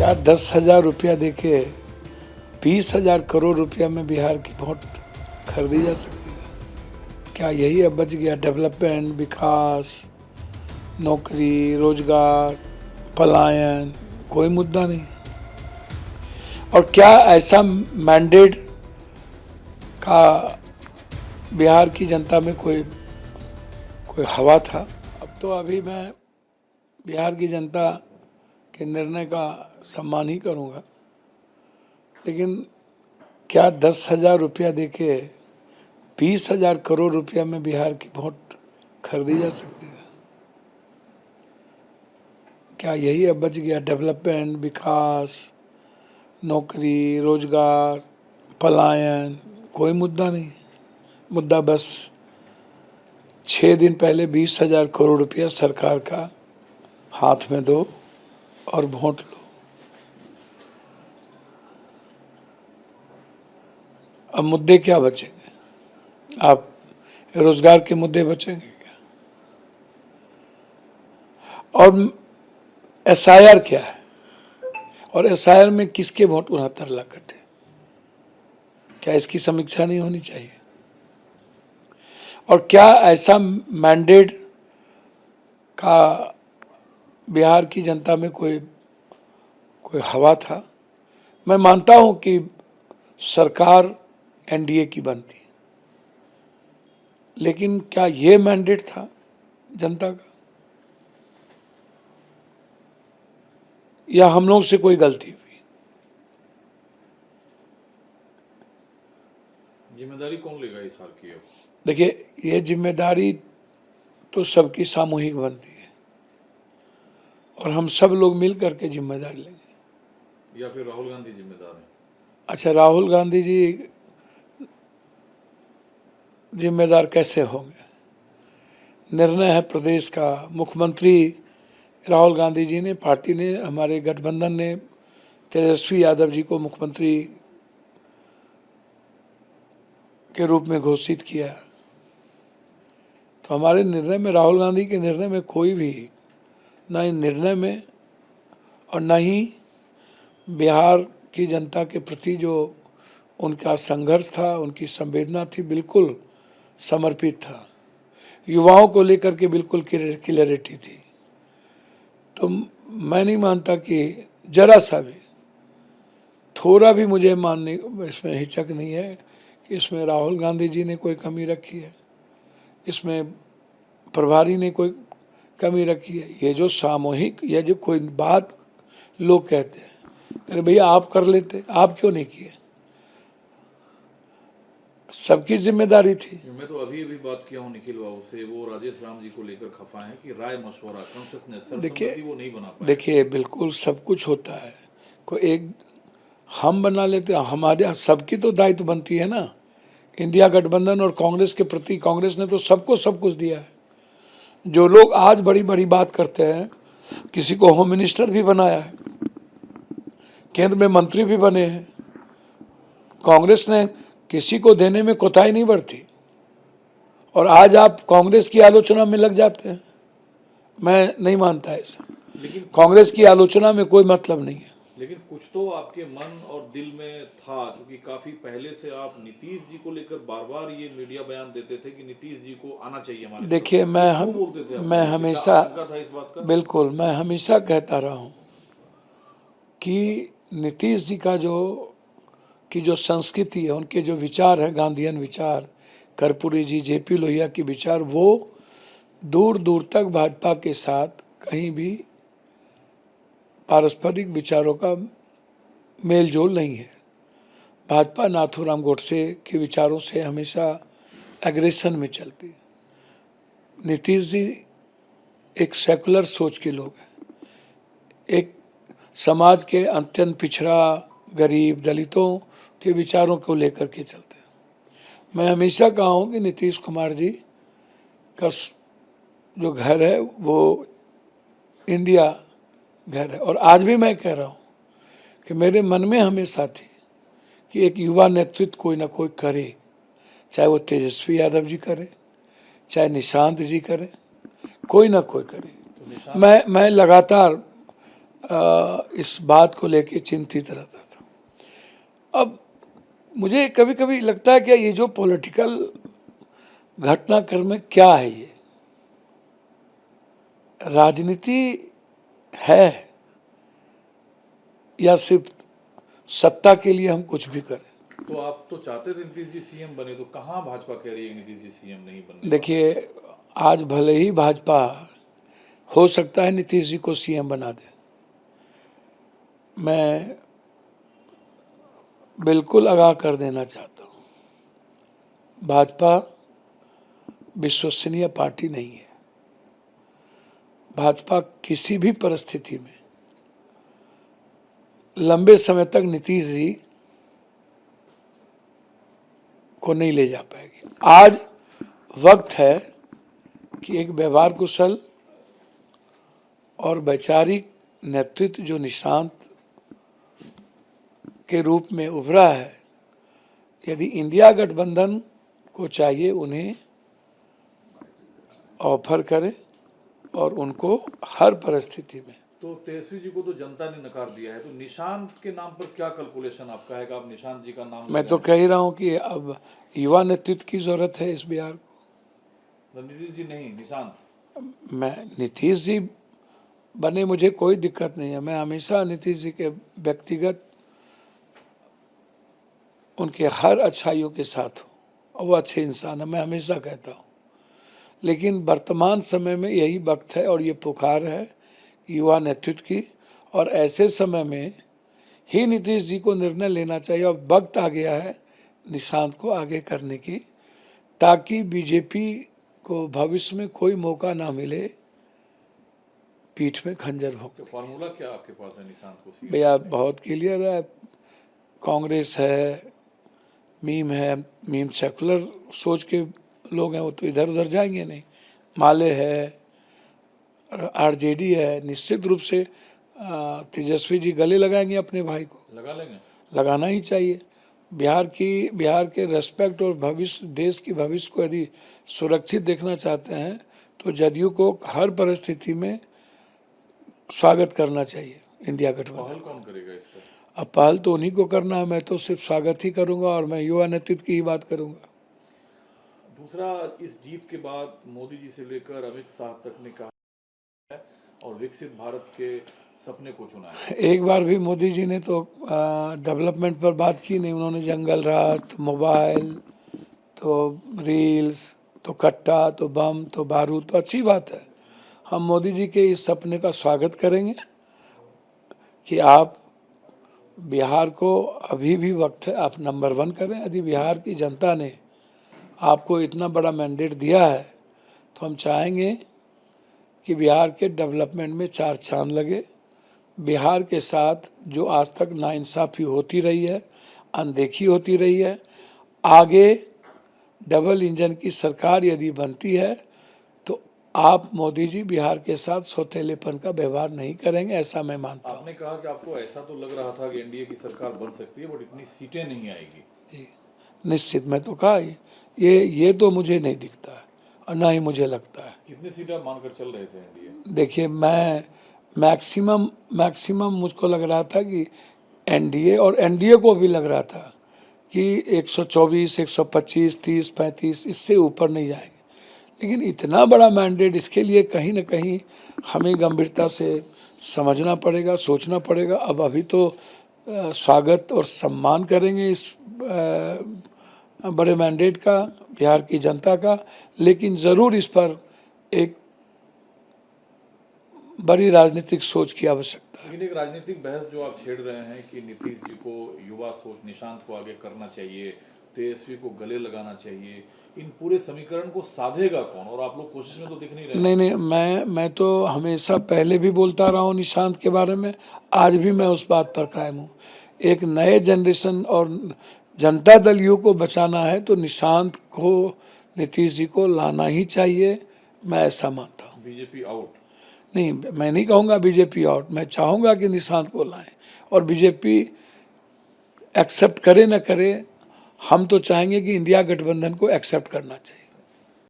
क्या 10,000 रुपया देके 20,000 करोड़ रुपया में बिहार की वोट खरीदी जा सकती है? क्या यही अब बच गया? डेवलपमेंट, विकास, नौकरी, रोजगार, पलायन, कोई मुद्दा नहीं। और क्या ऐसा मैंडेट का बिहार की जनता में कोई हवा था? अब तो अभी मैं बिहार की जनता के निर्णय का सम्मान ही करूँगा, लेकिन क्या 10,000 रुपया देके 20,000 करोड़ रुपया में बिहार की वोट खरीदी जा सकती है? क्या यही अब बच गया? डेवलपमेंट, विकास, नौकरी, रोजगार, पलायन, कोई मुद्दा नहीं। मुद्दा बस 6 दिन पहले 20,000 करोड़ रुपया सरकार का हाथ में दो और वोट लो। अब मुद्दे क्या बचेंगे? आप रोजगार के मुद्दे बचेंगे क्या? और एसआईआर क्या है? और एसआईआर में किसके वोट 69 लाख कटे? क्या इसकी समीक्षा नहीं होनी चाहिए? और क्या ऐसा मैंडेट का बिहार की जनता में कोई हवा था? मैं मानता हूं कि सरकार एनडीए की बनती, लेकिन क्या ये मैंडेट था जनता का, या हम लोग से कोई गलती हुई? जिम्मेदारी कौन लेगा इस हाल की? देखिए, ये जिम्मेदारी तो सबकी सामूहिक बनती है और हम सब लोग मिल करके जिम्मेदारी लेंगे। या फिर राहुल गांधी जिम्मेदार हैं? अच्छा, राहुल गांधी जी जिम्मेदार कैसे होंगे? निर्णय है प्रदेश का। मुख्यमंत्री राहुल गांधी जी ने, पार्टी ने, हमारे गठबंधन ने तेजस्वी यादव जी को मुख्यमंत्री के रूप में घोषित किया। तो हमारे निर्णय में, राहुल गांधी के निर्णय में कोई भी, ना इन निर्णय में और न ही बिहार की जनता के प्रति जो उनका संघर्ष था, उनकी संवेदना थी, बिल्कुल समर्पित था। युवाओं को लेकर के बिल्कुल क्लियरिटी थी। तो मैं नहीं मानता कि जरा सा भी, थोड़ा भी मुझे मानने इसमें हिचक नहीं है कि इसमें राहुल गांधी जी ने कोई कमी रखी है, इसमें प्रभारी ने कोई कमी रखी है। ये जो सामूहिक, ये जो कोई बात लोग कहते हैं, अरे भैया आप कर लेते, आप क्यों नहीं किए? सबकी जिम्मेदारी थी। मैं तो अभी बात किया हूँ निखिल बाबू से, वो राजेश राम जी को लेकर खफा है कि राय मशवरा, कंसेंसस, सर्वसम्मति वो नहीं बना पाए। देखिए, बिल्कुल सब कुछ होता है। कोई एक हम बना लेते, हमारे सबकी तो दायित्व बनती है ना। इंडिया गठबंधन और कांग्रेस के प्रति, कांग्रेस ने तो सबको सब कुछ दिया है। जो लोग आज बड़ी बड़ी बात करते हैं, किसी को होम मिनिस्टर भी बनाया है, केंद्र में मंत्री भी बने हैं, कांग्रेस ने किसी को देने में कोताही नहीं बरती। और आज आप कांग्रेस की आलोचना में लग जाते हैं। मैं नहीं मानता ऐसा। लेकिन कांग्रेस की आलोचना में कोई मतलब नहीं है। लेकिन कुछ तो आपके मन और दिल में था, क्योंकि काफी पहले से आप नीतीश जी को लेकर बार बार ये मीडिया बयान देते थे कि नीतीश जी को आना चाहिए हमारे। देखिए, मैं हमेशा, था इस बात का? बिल्कुल, मैं हमेशा कहता रहा हूँ कि नीतीश जी का जो संस्कृति है, उनके जो विचार है, गांधीयन विचार, कर्पूरी जी, जेपी लोहिया के विचार, वो दूर दूर तक भाजपा के साथ कहीं भी पारस्परिक विचारों का मेल जोल नहीं है। भाजपा नाथूराम गोडसे के विचारों से हमेशा एग्रेशन में चलती है। नीतीश जी एक सेकुलर सोच के लोग हैं, एक समाज के अत्यंत पिछड़ा, गरीब, दलितों के विचारों को लेकर के चलते हैं। मैं हमेशा कहा हूँ कि नीतीश कुमार जी का जो घर है वो इंडिया घर है। और आज भी मैं कह रहा हूँ कि मेरे मन में हमेशा थी कि एक युवा नेतृत्व कोई ना कोई करे, चाहे वो तेजस्वी यादव जी करे, चाहे निशांत जी करे, कोई ना कोई करे। मैं लगातार इस बात को लेके चिंतित रहता था। अब मुझे कभी कभी लगता है कि ये जो पॉलिटिकल घटनाक्रम में क्या है, ये राजनीति है या सिर्फ सत्ता के लिए हम कुछ भी करें। तो आप तो चाहते थे नीतीश जी सीएम बने, तो कहाँ भाजपा कह रही है नीतीश जी सीएम नहीं बनने? देखिए, आज भले ही भाजपा हो सकता है नीतीश जी को सीएम बना दे, मैं बिल्कुल आगाह कर देना चाहता हूँ, भाजपा विश्वसनीय पार्टी नहीं है। भाजपा किसी भी परिस्थिति में लंबे समय तक नीतीश जी को नहीं ले जा पाएगी। आज वक्त है कि एक व्यवहार कुशल और वैचारिक नेतृत्व जो निशांत के रूप में उभरा है, यदि इंडिया गठबंधन को चाहिए उन्हें ऑफर करें और उनको हर परिस्थिति में। तो तेजस्वी जी को तो जनता ने नकार दिया है, तो निशांत के नाम पर क्या कैलकुलेशन आपका है कि आप निशांत जी का नाम? मैं तो कह ही रहा हूं कि अब युवा नेतृत्व की जरूरत है इस बिहार को। नीतीश जी नहीं, निशांत। मैं नीतीश जी बने, मुझे कोई दिक्कत नहीं है। मैं हमेशा नीतीश जी के व्यक्तिगत उनके हर अच्छाइयों के साथ हूँ और वो अच्छे इंसान है, मैं हमेशा कहता हूँ। लेकिन वर्तमान समय में यही वक्त है और ये पुकार है युवा नेतृत्व की, और ऐसे समय में ही नीतीश जी को निर्णय लेना चाहिए। और वक्त आ गया है निशांत को आगे करने की, ताकि बीजेपी को भविष्य में कोई मौका ना मिले पीठ में खंजर भोंकने। तो फार्मूला क्या आपके पास है निशांत को? भैया बहुत क्लियर है, कांग्रेस है, मीम है, मीम सेकुलर सोच के लोग हैं, वो तो इधर उधर जाएंगे नहीं। माले है, आरजेडी है, निश्चित रूप से तेजस्वी जी गले लगाएंगे अपने भाई को। लगा लेंगे, लगाना ही चाहिए। बिहार के रेस्पेक्ट और भविष्य, देश की भविष्य को यदि सुरक्षित देखना चाहते हैं तो जदयू को हर परिस्थिति में स्वागत करना चाहिए इंडिया गठबंधन। पहल कौन करेगा इसका? अब पहल तो उन्हीं को करना है, मैं तो सिर्फ स्वागत ही करूंगा और मैं युवा नेतृत्व की ही बात करूंगा। दूसरा, इस जीत के बाद मोदी जी से लेकर अमित शाह तक ने कहा है और विकसित भारत के सपने को चुना है। एक बार भी मोदी जी ने तो डेवलपमेंट पर बात की नहीं। उन्होंने जंगल राज, तो मोबाइल, तो रील्स, तो कट्टा, तो बम, तो बारूद। तो अच्छी बात है, हम मोदी जी के इस सपने का स्वागत करेंगे कि आप बिहार को, अभी भी वक्त है, आप नंबर 1 करें। यदि बिहार की जनता ने आपको इतना बड़ा मैंडेट दिया है तो हम चाहेंगे कि बिहार के डेवलपमेंट में 4 चांद लगे। बिहार के साथ जो आज तक नाइंसाफ़ी होती रही है, अनदेखी होती रही है, आगे डबल इंजन की सरकार यदि बनती है तो आप मोदी जी बिहार के साथ सौतेलेपन का व्यवहार नहीं करेंगे, ऐसा मैं मानता हूँ। आपने कहा कि आपको ऐसा तो लग रहा था कि एनडीए की सरकार बन सकती है, बट इतनी सीटें नहीं आएगी। निश्चित, मैं तो कहा ये तो मुझे नहीं दिखता है और ना ही मुझे लगता है। कितनी सीटें आप मानकर चल रहे थे एनडीए? देखिए, मैं मैक्सिमम मुझको लग रहा था कि एनडीए, और एनडीए को भी लग रहा था कि 124, 125, 30, 35, इससे ऊपर नहीं जाएंगे। लेकिन इतना बड़ा मैंडेट, इसके लिए कहीं ना कहीं हमें गंभीरता से समझना पड़ेगा, सोचना पड़ेगा। अब अभी तो स्वागत और सम्मान करेंगे इस बड़े मैंडेट का, बिहार की जनता का, लेकिन ज़रूर इस पर एक बड़ी राजनीतिक सोच की आवश्यकता है। लेकिन एक राजनीतिक बहस जो आप छेड़ रहे हैं कि नीतीश जी को युवा सोच, निशांत को आगे करना चाहिए, तेजस्वी को गले लगाना चाहिए, इन पूरे समीकरण को साधेगा कौन? और आप लोग कोशिश में तो दिख नहीं रहे। नहीं, मैं तो हमेशा पहले भी बोलता रहा हूँ निशांत के बारे में, आज भी मैं उस बात पर कायम हूँ। एक नए जनरेशन और जनता दल यू को बचाना है तो निशांत को, नीतीश जी को लाना ही चाहिए, मैं ऐसा मानता हूँ। बीजेपी आउट नहीं, मैं नहीं कहूँगा बीजेपी आउट, मैं चाहूँगा कि निशांत को लाएं, और बीजेपी एक्सेप्ट करे न करे, हम तो चाहेंगे कि इंडिया गठबंधन को एक्सेप्ट करना चाहिए।